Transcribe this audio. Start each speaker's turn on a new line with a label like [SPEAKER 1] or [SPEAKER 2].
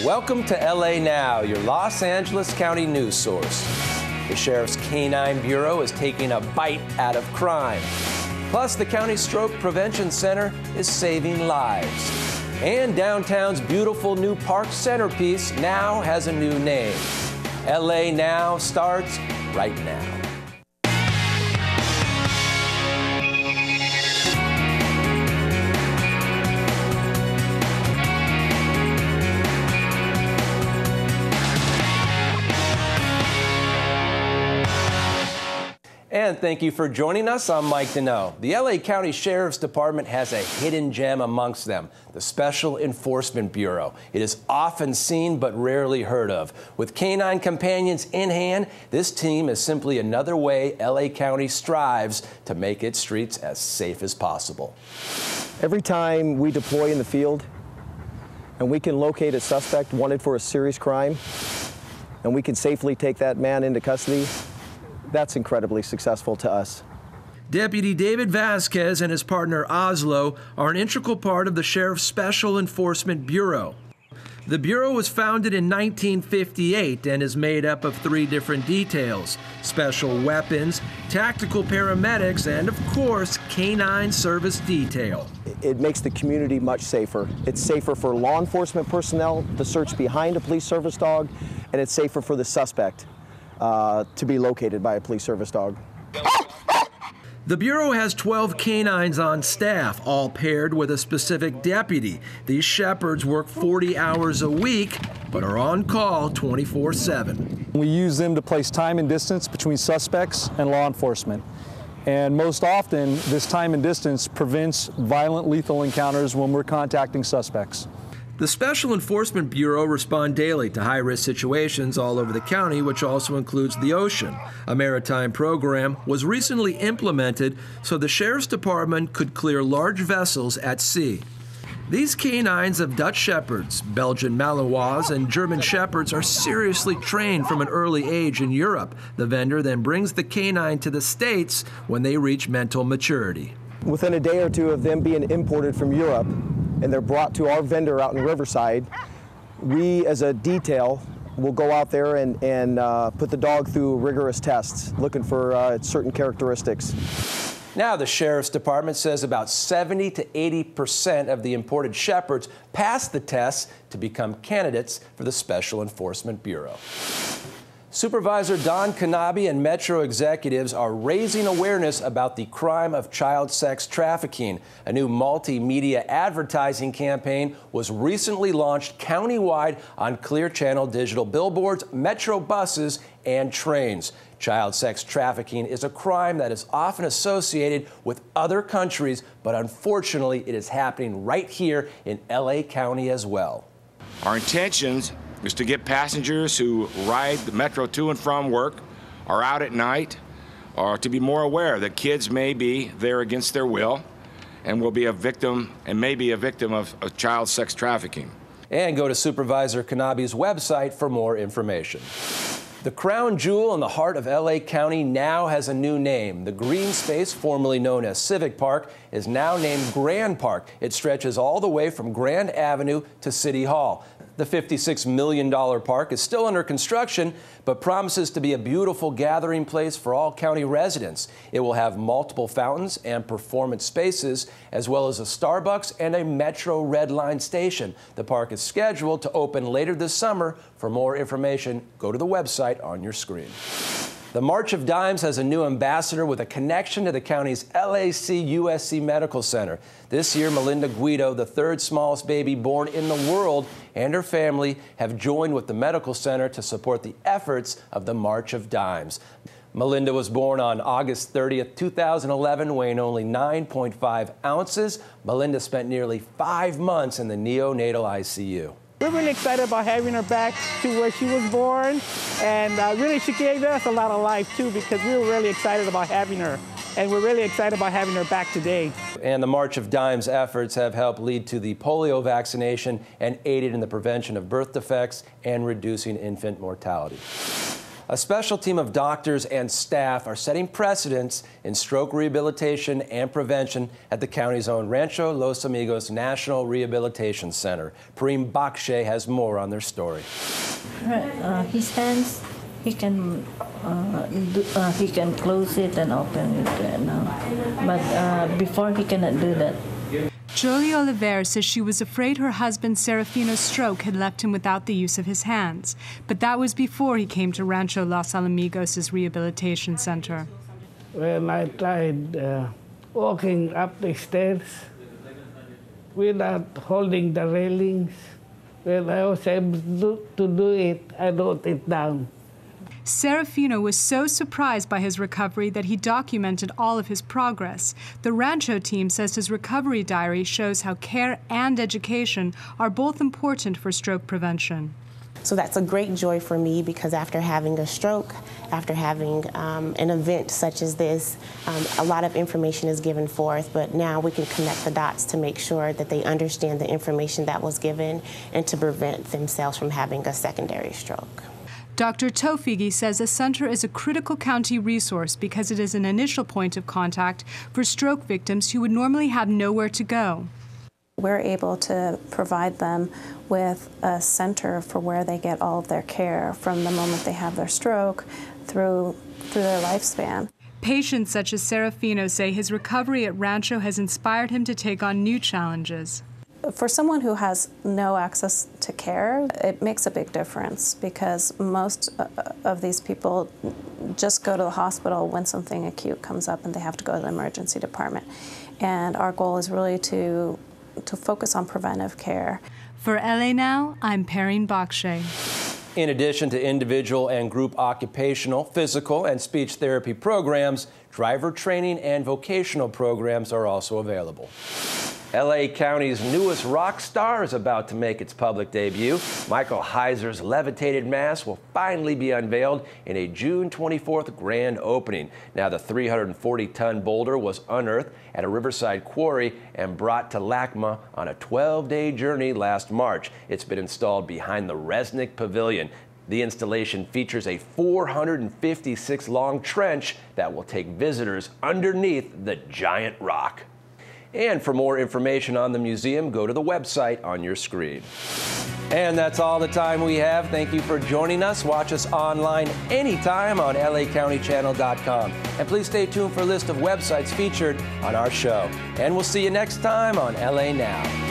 [SPEAKER 1] Welcome to LA Now, your Los Angeles County news source. The Sheriff's Canine Bureau is taking a bite out of crime. Plus, the County Stroke Prevention Center is saving lives. And downtown's beautiful new park centerpiece now has a new name. LA Now starts right now. And thank you for joining us. I'm Mike Deneau. The LA County Sheriff's Department has a hidden gem amongst them, the Special Enforcement Bureau. It is often seen but rarely heard of. With canine companions in hand, this team is simply another way LA County strives to make its streets as safe as possible.
[SPEAKER 2] Every time we deploy in the field and we can locate a suspect wanted for a serious crime and we can safely take that man into custody, that's incredibly successful to us.
[SPEAKER 3] Deputy David Vasquez and his partner Oslo are an integral part of the Sheriff's Special Enforcement Bureau. The Bureau was founded in 1958 and is made up of 3 different details: special weapons, tactical paramedics, and of course, canine service detail.
[SPEAKER 2] It makes the community much safer. It's safer for law enforcement personnel to search behind a police service dog, and it's safer for the suspect to be located by a police service dog.
[SPEAKER 3] The Bureau has 12 canines on staff, all paired with a specific deputy. These shepherds work 40 hours a week, but are on call 24/7.
[SPEAKER 4] We use them to place time and distance between suspects and law enforcement. And most often, this time and distance prevents violent, lethal encounters when we're contacting suspects.
[SPEAKER 3] The Special Enforcement Bureau respond daily to high-risk situations all over the county, which also includes the ocean. A maritime program was recently implemented so the Sheriff's Department could clear large vessels at sea. These canines of Dutch Shepherds, Belgian Malinois, and German Shepherds are seriously trained from an early age in Europe. The vendor then brings the canine to the States when they reach mental maturity.
[SPEAKER 2] Within a day or two of them being imported from Europe, and they're brought to our vendor out in Riverside, we as a detail will go out there and put the dog through rigorous tests, looking for certain characteristics.
[SPEAKER 1] Now, the Sheriff's Department says about 70 to 80% of the imported shepherds pass the tests to become candidates for the Special Enforcement Bureau. Supervisor Don Knabe and Metro executives are raising awareness about the crime of child sex trafficking. A new multimedia advertising campaign was recently launched countywide on Clear Channel digital billboards, Metro buses, and trains. Child sex trafficking is a crime that is often associated with other countries, but unfortunately it is happening right here in LA County as well.
[SPEAKER 5] Our intentions is to get passengers who ride the Metro to and from work, are out at night, or to be more aware that kids may be there against their will and will be a victim and may be a victim of child sex trafficking.
[SPEAKER 1] And go to Supervisor Knabe's website for more information. The crown jewel in the heart of LA County now has a new name. The green space, formerly known as Civic Park, is now named Grand Park. It stretches all the way from Grand Avenue to City Hall. The $56 million park is still under construction, but promises to be a beautiful gathering place for all county residents. It will have multiple fountains and performance spaces, as well as a Starbucks and a Metro Red Line station. The park is scheduled to open later this summer. For more information, go to the website on your screen. The March of Dimes has a new ambassador with a connection to the county's LAC-USC Medical Center. This year, Melinda Guido, the 3rd smallest baby born in the world, and her family have joined with the medical center to support the efforts of the March of Dimes. Melinda was born on August 30th, 2011, weighing only 9.5 ounces. Melinda spent nearly 5 months in the neonatal ICU.
[SPEAKER 6] We're really excited about having her back to where she was born, and really she gave us a lot of life too, because we were really excited about having her, and we're really excited about having her back today.
[SPEAKER 1] And the March of Dimes efforts have helped lead to the polio vaccination and aided in the prevention of birth defects and reducing infant mortality. A special team of doctors and staff are setting precedents in stroke rehabilitation and prevention at the county's own Rancho Los Amigos National Rehabilitation Center. Pareem Bakshay has more on their story.
[SPEAKER 7] His hands, he can close it and open it now, but before he cannot do that.
[SPEAKER 8] Jolie Oliver says she was afraid her husband Serafino's stroke had left him without the use of his hands, but that was before he came to Rancho Los Amigos' rehabilitation center.
[SPEAKER 9] When I tried walking up the stairs without holding the railings, when I was able to do it, I wrote it down.
[SPEAKER 8] Serafino was so surprised by his recovery that he documented all of his progress. The Rancho team says his recovery diary shows how care and education are both important for stroke prevention.
[SPEAKER 10] So that's a great joy for me because after having a stroke, after having an event such as this, a lot of information is given forth, but now we can connect the dots to make sure that they understand the information that was given and to prevent themselves from having a secondary stroke.
[SPEAKER 8] Dr. Tofigi says the center is a critical county resource because it is an initial point of contact for stroke victims who would normally have nowhere to go.
[SPEAKER 11] We're able to provide them with a center for where they get all of their care from the moment they have their stroke through their lifespan.
[SPEAKER 8] Patients such as Serafino say his recovery at Rancho has inspired him to take on new challenges.
[SPEAKER 11] For someone who has no access to care, it makes a big difference because most of these people just go to the hospital when something acute comes up and they have to go to the emergency department. And our goal is really to focus on preventive care.
[SPEAKER 8] For LA Now, I'm Pareem Bakshay.
[SPEAKER 1] In addition to individual and group occupational, physical, and speech therapy programs, driver training and vocational programs are also available. L.A. County's newest rock star is about to make its public debut. Michael Heiser's Levitated Mass will finally be unveiled in a June 24th grand opening. Now, the 340-ton boulder was unearthed at a Riverside quarry and brought to LACMA on a 12-day journey last March. It's been installed behind the Resnick Pavilion. The installation features a 456-long trench that will take visitors underneath the giant rock. And for more information on the museum, go to the website on your screen. And that's all the time we have. Thank you for joining us. Watch us online anytime on lacountychannel.com. And please stay tuned for a list of websites featured on our show. And we'll see you next time on LA Now.